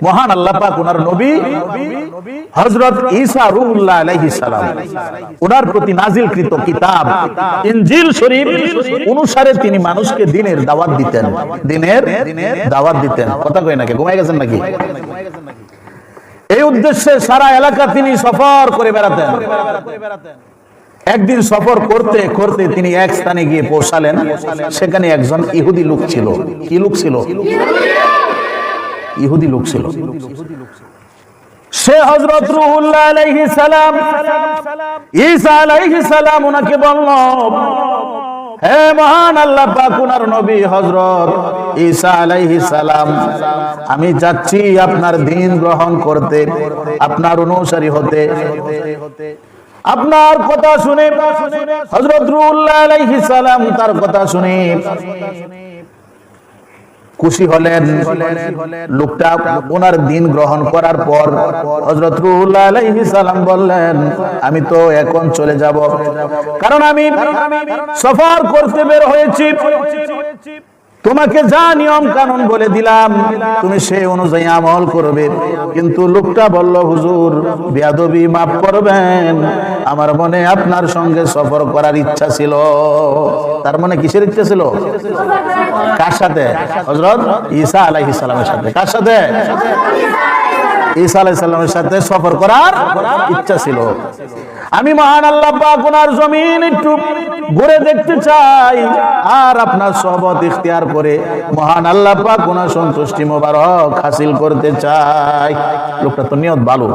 মহান আল্লাহ পাক ওনার নবী হযরত ঈসা রূহুল্লাহ আলাইহিস সালাম ওনার প্রতি নাজিলকৃত কিতাব ইনজিল শরীফ অনুসারে তিনি মানুষকে দ্বীনের দাওয়াত দিতেন। দ্বীনের দাওয়াত দিতেন। কথা কই নাকি, ঘুমায় গেছেন নাকি? এই উদ্দেশ্যে সারা এলাকা তিনি সফর করে বেড়াতেন। একদিন সফর করতে করতে তিনি এক স্থানে গিয়ে পৌঁছালেন। সেখানে একজন ইহুদি লোক ছিল। কি লোক ছিল? ইহুদি লোক ছিল। সে হযরত রূহুল্লাহ আলাইহিস সালাম ঈসা আলাইহিস সালাম ওনাকে বলল, হে মহান আল্লাহ পাক ওনার নবী হযরত ঈসা আলাইহিস সালাম, আমি যাচ্ছি আপনার দ্বীন গ্রহণ করতে, আপনার অনুসারী হতে। আপনার কথা শুনে হযরত রূহুল্লাহ আলাইহিস সালাম তার কথা শুনে খুশি হলেন। লোকটা ওনার দ্বীন গ্রহণ করার পর হযরত রূহুল্লাহ আলাইহিস সালাম বললেন, আমি তো এখন চলে যাব, কারণ আমি সফর করতে বের হয়েছি। তোমাকে যা নিয়ম কানুন বলে দিলাম তুমি সেই অনুযায়ী আমল করবে। কিন্তু লোকটা বলল, হুজুর বেয়াদবি মাফ করবেন, আমার মনে আপনার সঙ্গে সফর করার ইচ্ছা ছিল। তার মনে কিসের ইচ্ছা ছিল? কার সাথে? হযরত ঈসা আলাইহিস সালামের সাথে। কার সাথে? ঈসা আলাইহিস সালামের সাথে সফর করার ইচ্ছা ছিল। আমি মহান আল্লাহ পাক ওনার জমিন একটু ঘুরে দেখতে চাই, আর আপনার সহবত ইখতিয়ার করে মহান আল্লাহ পাক ওনার সন্তুষ্টি মোবারক হাসিল করতে চাই। লোকটা তো নিয়ত ভালো।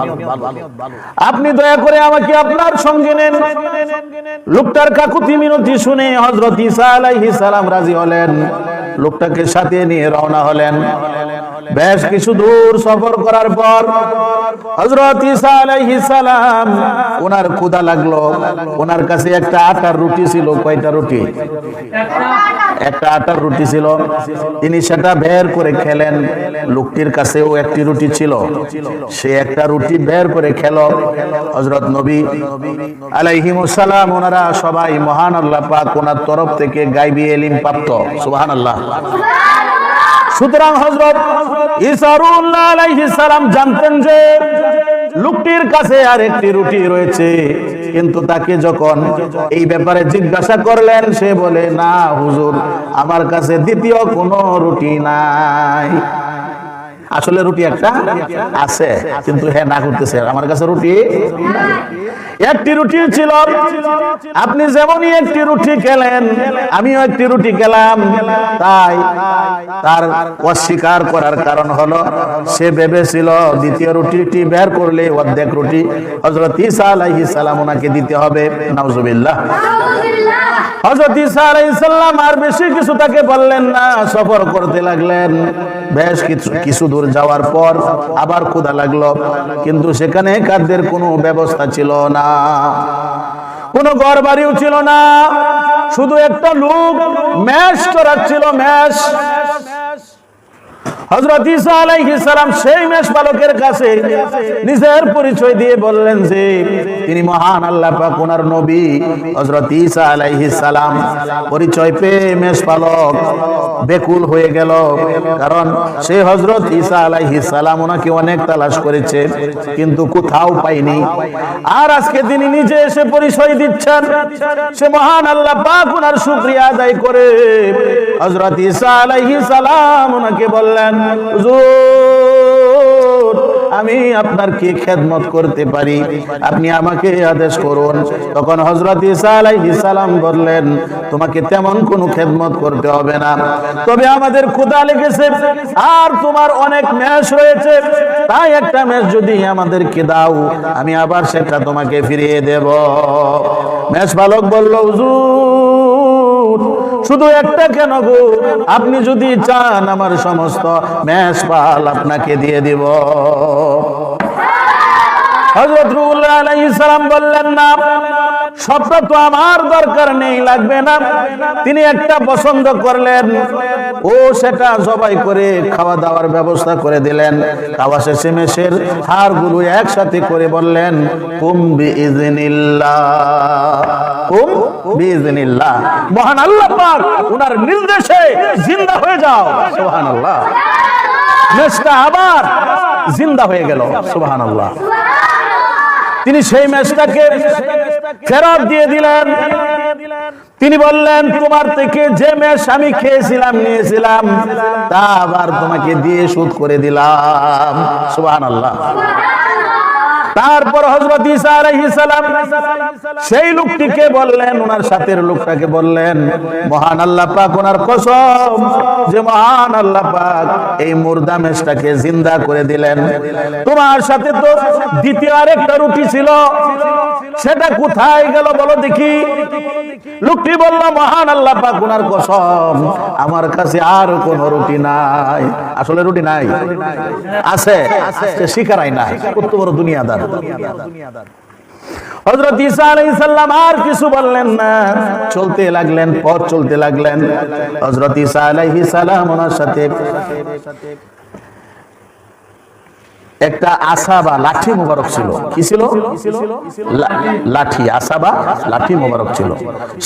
আপনি দয়া করে আমাকে আপনার সঙ্গে নেন। লোকটার কাকুতি মিনতি শুনে হযরত ঈসা আলাইহিস সালাম রাজি হলেন। লোকটাকে সাথে নিয়ে রওনা হলেন। বেশ কিছু দূর সফর করার পর হযরত ঈসা আলাইহিস সালাম ওনার ক্ষুধা লাগলো। ওনার কাছে একটা আটার রুটি ছিল। কয়টা রুটি? একটা আটার রুটি ছিল। তিনি সেটা বের করে খেলেন। লোকটির কাছেও একটি রুটি ছিল, সে একটা রুটি বের করে খেলো। হযরত নবী আলাইহিমুস সালাম ওনারা সবাই মহান আল্লাহ পাক ওনার তরফ থেকে গায়বী ইলম প্রাপ্ত। সুবহানাল্লাহ। সুতরাং হযরত ঈসা রূহুল্লাহ আলাইহিস সালাম জানতেন যে লোকটির কাছে আর একটি রুটি রয়েছে, কিন্তু তাকে যখন এই ব্যাপারে জিজ্ঞাসা করলেন সে বলে, না হুজুর, আমার কাছে দ্বিতীয় কোনো রুটি নাই। আসলে রুটি একটা আছে, কিন্তু হ্যাঁ না করতেছে, আমার কাছে রুটি একটি রুটি ছিল। আপনি যেমনই একটি রুটি খেলেন আমিও একটি রুটি খেলাম। তাই তার অস্বীকার করার কারণ হলো সে ভেবেছিল দ্বিতীয় রুটিটি বের করলে অর্ধেক রুটি হযরত ঈসা আলাইহিস সালাম ওনাকে দিতে হবে। নাউজুবিল্লাহ। হযরত ঈসা আলাইহিস সালাম আর বেশি কিছু তাকে বললেন না, সফর করতে লাগলেন। বেশ কিছু দূর যাওয়ার পর আবার ক্ষুধা লাগলো, কিন্তু সেখানে খাদ্যের কোনো ব্যবস্থা ছিল না, কোনো ঘর বাড়িও ছিল না। শুধু একটা লোক মেষ চড়াচ্ছিল, মেষ। হযরত ঈসা আলাইহিস সালাম সেই মেষ পালকের কাছে নিজের পরিচয় দিয়ে বললেন যে তিনি মহান আল্লাহ পাক ওনার নবী হযরত ঈসা আলাইহিস সালাম। পরিচয় পেয়ে মেষ পালক বেকুল হয়ে গেল, কারণ সে হযরত ঈসা আলাইহিস সালাম ওনাকে অনেক তালাশ করেছে কিন্তু কোথাও পায়নি। আর আজকে তিনি নিজে এসে পরিচয় দিচ্ছেন। সে মহান আল্লাহ পাক ওনার শুকরিয়া আদায় করে হযরত ঈসা আলাইহিস সালাম ওনাকে বললেন, হুজুর আমি আপনার কি খেদমত করতে পারি, আপনি আমাকে আদেশ করুন। তখন হযরত ঈসা আলাইহিস সালাম বললেন, তোমাকে তেমন কোনো খেদমত করতে হবে না, তবে আমাদের ক্ষুধা লেগেছে আর তোমার অনেক মেষ রয়েছে, তাই একটা মেষ যদি আমাদেরকে দাও আমি আবার সেটা তোমাকে ফিরিয়ে দেব। মেষ পালক বলল, হুজুর শুধু একটা কেন গো, আপনি যদি চান আমার সমস্ত মেষ পাল আপনাকে দিয়ে দিব। হযরত রূহুল্লাহ আলাইহিস সালাম বললেন, না সবটা তো আমার দরকার নেই, লাগবে না। তিনি একটা পছন্দ করলেন, ও সেটা জবাই করে খাওয়া দাওয়ার ব্যবস্থা করে দিলেন। খাওয়া শেষে মেষের হাড়গুলো একসাথে করে বললেন, কুম বিইজনিল্লাহ, কুম বিইজনিল্লাহ, মহান আল্লাহ পাক ওনার নির্দেশে জিন্দা হয়ে যাও। সুবহানাল্লাহ। মেষটা আবার জিন্দা হয়ে গেল। সুবহানাল্লাহ। তিনি সেই মেষটাকে ফেরত দিয়ে দিলেন। তিনি বললেন, তোমার থেকে যে মেষ আমি খেয়েছিলাম, নিয়েছিলাম, তা আবার তোমাকে দিয়ে শোধ করে দিলাম। সুবহানাল্লাহ। তারপর হযরত ঈসা আলাইহিস সালাম সেই লোকটিকে বললেন, ওনার সাথের লোকটাকে বললেন, মহান আল্লাহ পাক ওনার কসম যে মহান আল্লাহ পাক এই মুর্দা মেষটাকে জিন্দা করে দিলেন। তোমার সাথে তো দ্বিতীয় আরেকটা রুটি ছিল, সেটা কোথায় গেল বলো দেখি। লোকটি বলল, মহান আল্লাহ পাক ওনার কসম আমার কাছে আর কোনো রুটি নাই। আসলে রুটি নাই, আছে, সে শিকারাই নাই। কত বড় দুনিয়াদার। হযরত ঈসা আলাইহিস সালাম আর কিছু বললেন না, চলতে লাগলেন, পথ চলতে লাগলেন। হযরত ঈসা আলাইহিস সালাম ওনার সাথে একটা আসা বা লাঠি মোবারক ছিল। কি ছিল? লাঠি, আসা বা লাঠি মোবারক ছিল।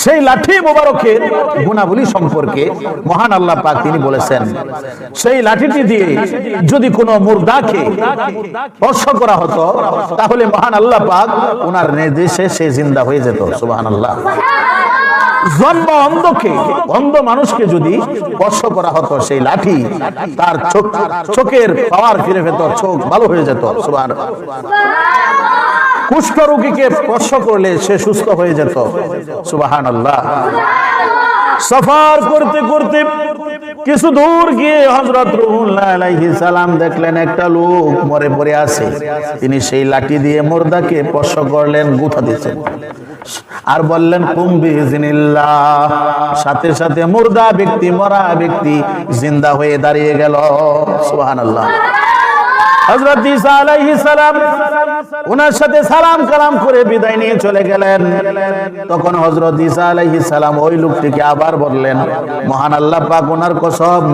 সেই লাঠি মোবারকের গুণাবলী সম্পর্কে মহান আল্লাহ পাক তিনি বলেছেন, সেই লাঠিটি দিয়ে যদি কোনো মুর্দাকে স্পর্শ করা হতো, তাহলে মহান আল্লাহ পাক ওনার নির্দেশে সে জিন্দা হয়ে যেত। সুবহানাল্লাহ। জন্ম অন্ধকে, অন্ধ মানুষকে যদি স্পর্শ করা হতো সেই লাঠি, তার চোখের পাওয়ার ফিরে পেত, চোখ ভালো হয়ে যেত। সুবহানাল্লাহ। কুষ্ঠ রোগীকে স্পর্শ করলে সে সুস্থ হয়ে যেত। সুবহানাল্লাহ। সফর করতে করতে কিছু দূর গিয়ে হযরত রূহুল্লাহ আলাইহিস সালাম দেখলেন একটা লোক মরে পড়ে আছে। তিনি সেই লাঠি দিয়ে মুর্দাকে স্পর্শ করলেন, গুঁতা দিয়েছেন আর বললেন, কুম বিইজনিল্লাহ। সাথে সাথে মুর্দা ব্যক্তি, মরা ব্যক্তি জিন্দা হয়ে দাঁড়িয়ে গেল। সুবহানাল্লাহ। হযরত ঈসা আলাইহিস সালাম ওনার সাথে সালাম কালাম করে বিদায় নিয়ে চলে গেলেন। তখন হযরত ঈসা আলাইহিস সালাম ওই লোকটিকে আবার বললেন, মহান আল্লাহ পাক ওনার কসম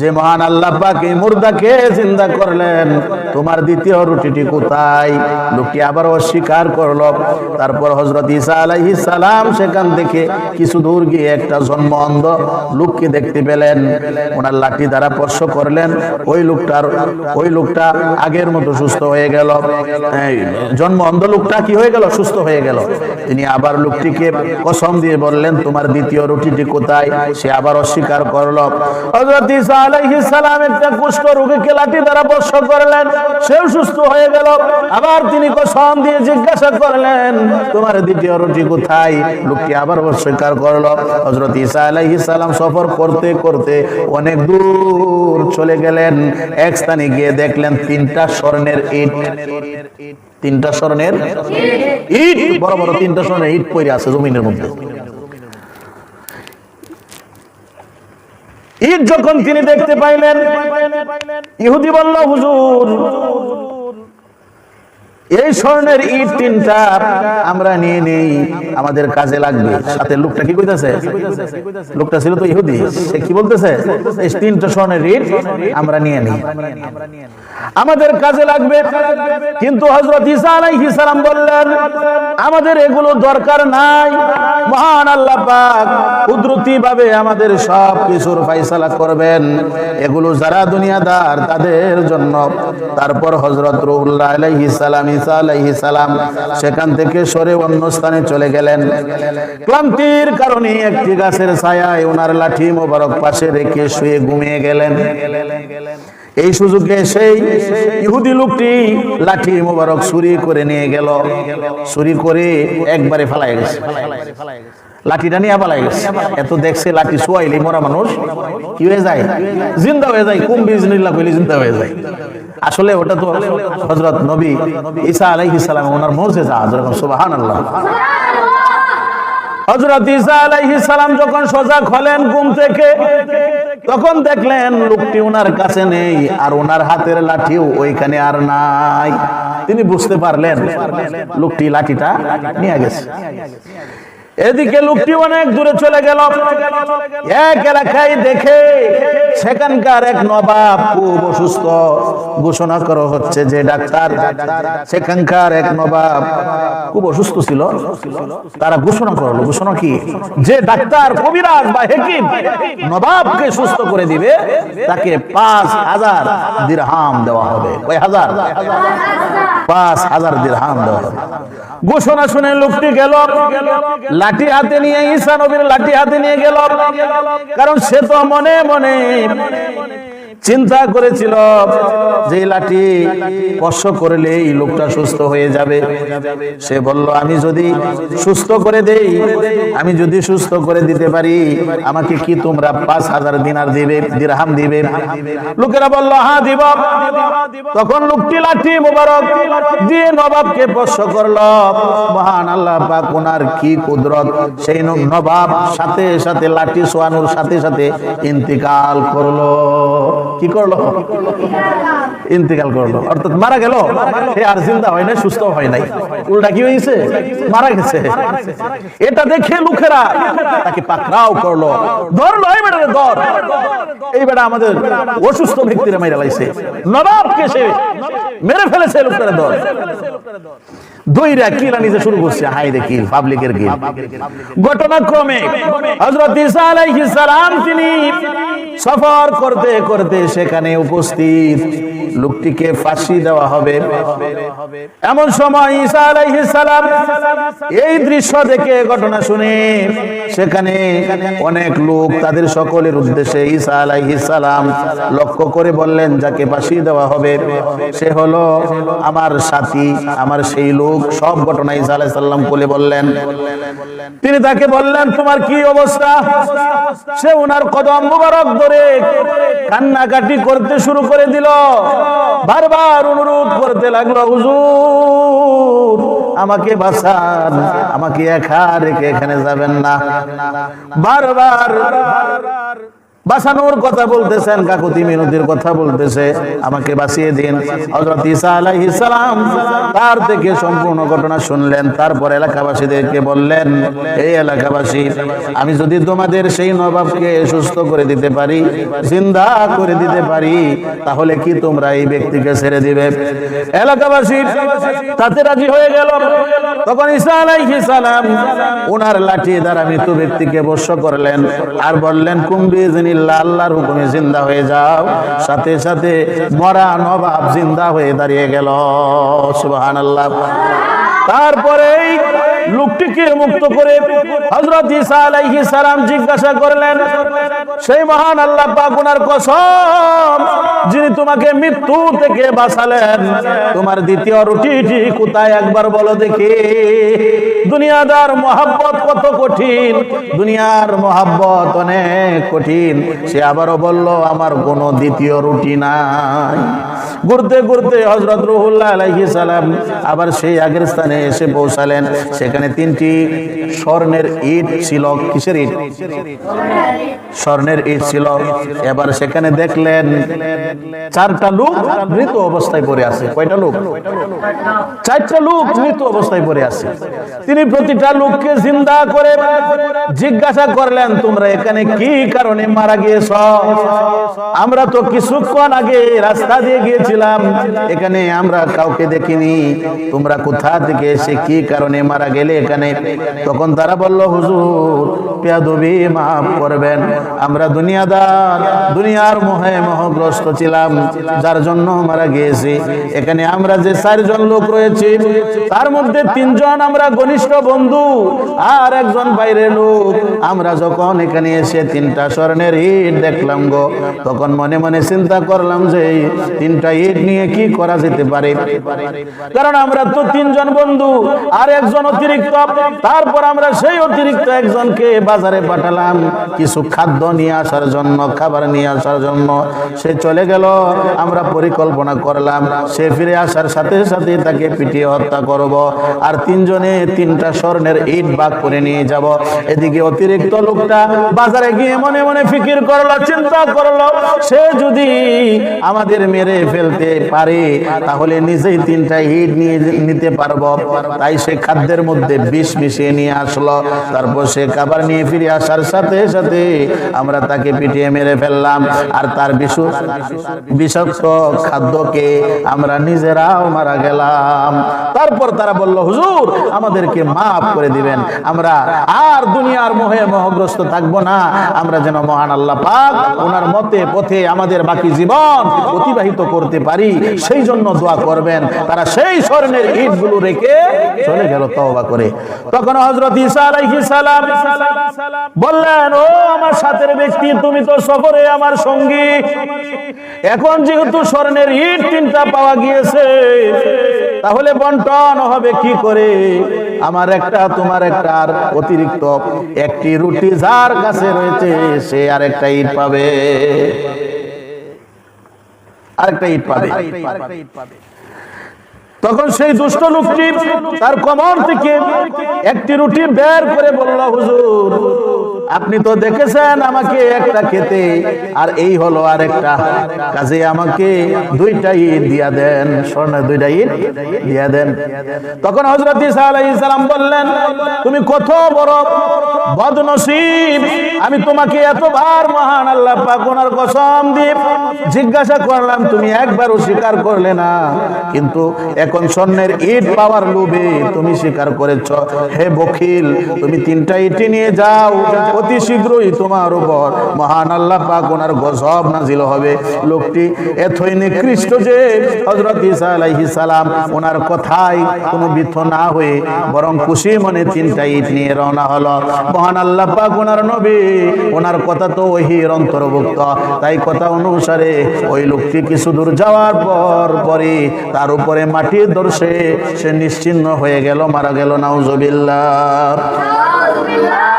যে মহান আল্লাহ পাক এই মুর্দাকে জিন্দা করলেন, তোমার দ্বিতীয় রুটিটি কোথায়? লোকটি আবার অস্বীকার করলো। তারপর হযরত ঈসা আলাইহিস সালাম সেখান থেকে কিছু দূর গিয়ে একটা জন্ম অন্ধ লোককে দেখতে পেলেন। ওনার লাঠি দ্বারা স্পর্শ করলেন, ওই লোকটা আগের মতো সুস্থ হয়ে গেল। জন্ম অন্ধ লোকটা কি হয়ে গেল? সুস্থ হয়ে গেল। তিনি আবার লোকটিকে কসম দিয়ে বললেন, তোমার দ্বিতীয় রুটিটি কোথায়? সে আবার অস্বীকার করলো। হযরত ঈসা আলাইহিস সালাম একটা কুষ্ঠ রোগীকে লাঠি দ্বারা স্পর্শ করলেন, সেও সুস্থ হয়ে গেল। আবার তিনি কসম দিয়ে জিজ্ঞাসা করলেন, তোমার দ্বিতীয় রুটি কোথায়? লোকটি আবার অস্বীকার করলো। হযরত ঈসা আলাইহিস সালাম সফর করতে করতে অনেক দূর চলে গেলেন। এক স্থানে গিয়ে দেখলেন তিনটা স্বর্ণের ইট, তিনটা স্বর্ণের ইট, বড় বড় তিনটা স্বর্ণের ইট পড়ে আছে জমিনের মধ্যে। ইট যখন তিনি দেখতে পাইলেন, ইহুদি বলল, হুজুর এই স্বর্ণের ইট তিনটা আমরা নিয়ে নেই, আমাদের কাজে লাগবে। সাথে লোকটা কি কইতাছে? লোকটা ছিল তো ইহুদি, সে কি বলতেছে? এই তিনটা স্বর্ণের ইট আমরা নিয়ে নেই, আমাদের কাজে লাগবে। কিন্তু হযরত ঈসা আলাইহিস সালাম বললেন, আমাদের এগুলো দরকার নাই, মহান আল্লাহ পাক কুদরতি ভাবে আমাদের সব কিছুর ফয়সালা করবেন, এগুলো যারা দুনিয়াদার তাদের জন্য। তারপর হযরত রূহুল্লাহ আলাইহিস সালাম, ঈসা আলাইহিস সালাম সেখান থেকে সরে অন্য স্থানে চলে গেলেন। ক্লান্তির কারণে একটি গাছের ছায়ায় ওনার লাঠি মোবারক পাশে রেখে শুয়ে ঘুমিয়ে গেলেন। এই সুযোগে সেই ইহুদি লোকটি লাঠি মোবারক চুরি করে নিয়ে গেল, চুরি করে একবারে ফালায় গেছে। লাঠিটা নিয়ে পালাই গেছে। এত দেখছে লাঠি ছোয়াইলে মরা মানুষ কি হয়ে যায়? জিন্দা হয়ে যায়। কুম বিইজনিল্লাহ কইলে জিন্দা হয়ে যায়। আসলে ওটা তো হযরত নবী ঈসা আলাইহিস সালাম ওনার মুজিজা। সুবহানাল্লাহ। হযরত ঈসা আলাইহিস সালাম যখন সজাগ হলেন ঘুম থেকে, তখন দেখলেন লোকটি ওনার কাছে নেই, আর ওনার হাতের লাঠিও ওইখানে আর নাই। তিনি বুঝতে পারলেন লোকটি লাঠিটা নিয়ে গেছে। এদিকে লোকটি অনেক দূরে চলে গেল। এক এলাকায় দেখে সেখানকার এক নবাব খুব অসুস্থ। ঘোষণা করা হচ্ছে যে ডাক্তার, সেখানকার এক নবাব খুব অসুস্থ ছিল। তারা ঘোষণা করলো, ঘোষণা কি, যে ডাক্তার কবিরাজ বা হেকিম নবাবকে সুস্থ করে দিবে তাকে 5000 দিরহাম দেওয়া হবে। কয় হাজার? 5000 দিরহাম দেওয়া হবে। ঘোষণা শুনে লোকটি গেল, লাঠি হাতে নিয়ে, ঈসা নবীর লাঠি হাতে নিয়ে গেল। কারণ সে তো মনে মনে চিন্তা করেছিল যে লাঠি স্পর্শ করলে এই লোকটা সুস্থ হয়ে যাবে। সে বলল, আমি যদি সুস্থ করে দেই, আমি যদি সুস্থ করে দিতে পারি, আমাকে কি তোমরা 5000 দিনার দিবে, দিরহাম দিবে? লোকেরা বলল, হ্যাঁ দিব। তখন লোকটি লাঠি মোবারক দিয়ে নবাবকে স্পর্শ করলো। মহান আল্লাহ পাক ওনার কি কুদরত, সেই নবাব সাথে সাথে লাঠি ছোঁয়ানোর সাথে সাথে ইন্তিকাল করলো। কি করলো? ইন্তিকাল করলো, অর্থাৎ মারা গেল। সে আর জিন্দা হয় নাই, সুস্থ হয় নাই, উল্টা কি হয়েছে? মারা গেছে। এটা দেখে লোকেরা তাকে পাকড়াও করলো, ধরলো, এই বেটারে ধর। এই বেটা আমাদের অসুস্থ ব্যক্তিরা মেরে লাইছে, নবাবকে সে মেরে ফেলেছে, লোকটারে ধর। দুইরা কিলা নিজে শুরু করছে, হাই রে কিল, পাবলিকের কিল। ঘটনাক্রমে হযরত ঈসা আলাইহিস সালাম তিনি সফর করতে করতে সেখানে উপস্থিত। লোকটিকে ফাঁসি দেওয়া হবে। এমন সময় ঈসা আলাইহিস সালাম এই দৃশ্য দেখে, ঘটনা শুনে সেখানে অনেক লোক, তাদের সকলের উদ্দেশ্যে ঈসা আলাইহিস সালাম লক্ষ্য করে বললেন, যাকে ফাঁসি দেওয়া হবে সে হলো আমার সাথী, আমার সেই লোক। সব ঘটনা ঈসা আলাইহিস সালাম বলে বললেন। তিনি তাকে বললেন, তোমার কি অবস্থা? সে ওনার কদম মুবারক ধরে কান্নাকাটি করতে শুরু করে দিল। বারবার অনুরোধ করতে লাগলো, হুজুর আমাকে বাঁচান, আমাকে একা রেখে এখানে যাবেন না। বারবার বাঁচানোর কথা বলতেছেন, কাকুতি মিনতির কথা বলতেছে, আমাকে বাঁচিয়ে দিন। হযরত ঈসা আলাইহিস সালাম তার থেকে সম্পূর্ণ ঘটনা শুনলেন। তারপর এলাকাবাসীদেরকে বললেন, এই এলাকাবাসী, আমি যদি তোমাদের সেই নবাবকে সুস্থ করে দিতে পারি, জিন্দা করে দিতে পারি, তাহলে কি তোমরা এই ব্যক্তিকে ছেড়ে দিবে? এলাকাবাসী তাতে রাজি হয়ে গেল। তখন ঈসা আলাইহিস সালাম ওনার লাঠি দ্বারা মৃত ব্যক্তিকে বশ করলেন আর বললেন, কুম্বি আল্লাহর হুকুমে জিন্দা হয়ে যাও। সাথে সাথে মরা নবাব জিন্দা হয়ে দাঁড়িয়ে গেল। সুবহানাল্লাহ। তারপরে লোকটিকে মুক্ত করে হযরত ঈসা আলাইহিস সালাম জিজ্ঞাসা করলেন, সেই মহান আল্লাহ পাক ওনার কসম, যিনি তোমাকে মৃত্যু থেকে বাঁচালেন, তোমার দ্বিতীয় রুটিটি কোথায় একবার বলো দেখি। দুনিয়াদার মহব্বত কত কঠিন, দুনিয়ার মহব্বত অনেক কঠিন। সে আবারও বলল, আমার কোনো দ্বিতীয় রুটি নাই। ঘুরতে ঘুরতে হযরত রুহুল্লাহ আলাইহিস সালাম আবার সেই আগের স্থানে এসে পৌঁছালেন। সেখানে 3টি স্বর্ণের ইট ছিল। কিসের ইট? স্বর্ণের ইট ছিল। এবার সেখানে দেখলেন 4টা লোক মৃত অবস্থায় পড়ে আছে। কয়টা লোক? 4টা লোক মৃত অবস্থায় পড়ে আছে। তিনি প্রতিটা লোককে জিন্দা করে জিজ্ঞাসা করলেন, তোমরা এখানে কি কারণে মারা গিয়েছ? আমরা তো কিছুক্ষণ আগে রাস্তা দিয়ে গিয়েছিলাম, এখানে আমরা কাউকে দেখিনি। তোমরা কোথা থেকে এসে কি কারণে মারা গেলে এখানে? তখন তারা বলল, হুজুর বেয়াদবি মাফ করবেন, আমরা দুনিয়াদার, দুনিয়ার মোহে মোহগ্রস্ত ছিলাম, যার জন্য মারা গিয়েছি। এখানে আমরা যে 4 জন লোক রয়েছি, তার মধ্যে 3 জন আমরা ঘনিষ্ঠ বন্ধু আর 1 জন বাইরের লোক। আমরা যখন এখানে এসে 3টা স্বর্ণের ইট দেখলাম গো, তখন মনে মনে চিন্তা করলাম যে 3টা ইট নিয়ে কি করা যেতে পারে। কারণ আমরা তো 3 জন বন্ধু আর 1 জন অতিরিক্ত। তারপর আমরা সেই অতিরিক্ত 1 জনকে বাজারে পাঠালাম কিছু খাদ্য নিয়ে আসার জন্য, খাবার নিয়ে আসার জন্য। সে চলে গেল। আমরা পরিকল্পনা করলাম সে ফিরে আসার সাথে সাথে তাকে পিটিয়ে হত্যা করব, আর 3 জনে 3টা স্বর্ণের ইট ভাগ করে নিয়ে যাব। এদিকে অতিরিক্ত লোকটা বাজারে গিয়ে মনে মনে ফিকির করলো, চিন্তা করলো, সে যদি আমাদের মেরে ফেলতে যেতে পারে তাহলে নিজেই 3টা ইট নিয়ে নিতে পারবো। তাই সে খাদ্যের মধ্যে বিষ মিশিয়ে নিয়ে আসলো। তারপর সে খাবার নিয়ে ফিরে আসার সাথে সাথে আমরা তাকে পিটিয়ে মেরে ফেললাম, আর তার বিষাক্ত খাদ্যকে আমরা নিজেরাও মারা গেলাম। তারপর তারা বলল, হুজুর আমাদেরকে মাফ করে দিবেন, আমরা আর দুনিয়ার মোহে মোহগ্রস্ত থাকবো না, আমরা যেন মহান আল্লাহ পাক ওনার মতে পথে আমাদের বাকি জীবন অতিবাহিত করতে পারি, সেই জন্য দোয়া করবেন। তারা সেই স্বর্ণের ইটগুলো রেখে চলে গেল তওবা করে। তখন হযরত ঈসা আলাইহিস সালাম বললেন, ও আমার সাথের ব্যক্তি, তুমি তো সফরে আমার সঙ্গী, এখন যেহেতু স্বর্ণের ইট 3টা পাওয়া গিয়েছে, তাহলে বন্টন হবে কি করে? আমার একটা তোমার একটা, আর অতিরিক্ত একটি রুটি যার কাছে রয়েছে সে আরেকটা ইট পাবে, আরেকটা ইট পাবে। তখন সেই দুষ্ট লোকটি তার কমর থেকে একটি রুটি বের করে বলল, হুজুর আপনি তো দেখেছেন আমাকে একটা খেতে, আর এই হলো আরেকটা, কাজে আমাকে 2টা ইট দিয়া দেন, স্বর্ণের 2টা ইট দিয়া দেন। তখন হযরত ঈসা আলাইহিস সালাম বললেন, তুমি কত বড় বদনসিব, আমি তোমাকে এতবার মহান আল্লাহ পাক ওনার কসম দিয়ে জিজ্ঞাসা করলাম, তুমি একবারও স্বীকার করলে না, কিন্তু এখন স্বর্ণের ইট পাওয়ার লোভে তুমি স্বীকার করেছ। হে বখিল, তুমি 3টা ইট নিয়ে যাও, অতি শীঘ্রই তোমার উপর মহান আল্লাহ পাক ওনার গজব নাজিল হবে। লোকটি এতই নিকৃষ্ট যে হযরত ঈসা আলাইহিস সালাম ওনার কথায় কোনো ব্যথ না হয়ে বরং খুশি মনে 3টা ইট নিয়ে রওনা হলো। মহান আল্লাহ পাক ওনার নবী, ওনার কথা তো ওহীর অন্তর্ভুক্ত, তাই কথা অনুসারে ওই লোকটি কিছু দূর যাওয়ার পরে তার উপরে মাটির দর্শে সে নিশ্চিহ্ন হয়ে গেল, মারা গেল। নাউজুবিল্লাহ।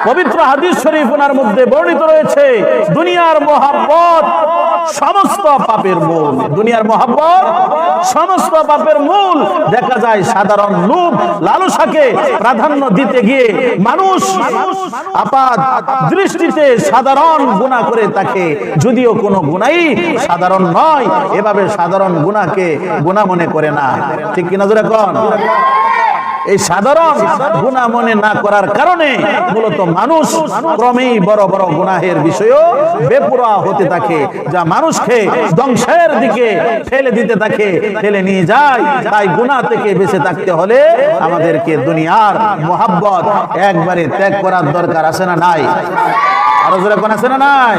পবিত্র হাদিস শরীফ ওনার মধ্যে বর্ণিত রয়েছে, দুনিয়ার মহাব্বত সমস্ত পাপের মূল, দুনিয়ার মহাব্বত সমস্ত পাপের মূল। দেখা যায় সাধারণ লোভ লালসাকে প্রাধান্য দিতে গিয়ে মানুষ আপাত দৃষ্টিতে সাধারণ গুনাহ করে থাকে, যদিও কোনো গুনাহই সাধারণ নয়, এভাবে সাধারণ গুনাহকে গুনাহ মনে করে না। ঠিক কিনা জোরে কোন? এই সাধারণ গুনাহ মনে না করার কারণে মূলত মানুষ ক্রমেই বড় বড় গুনাহের বিষয়েও বেপরোয়া হতে থাকে, যা মানুষকে ধ্বংসের দিকে ঠেলে দিতে থাকে, ঠেলে নিয়ে যায়। তাই গুনাহ থেকে বেঁচে থাকতে হলে আমাদেরকে দুনিয়ার মোহাব্বত একবারে ত্যাগ করার দরকার আছে না নাই? আরো জোরে কোন আছে না নাই?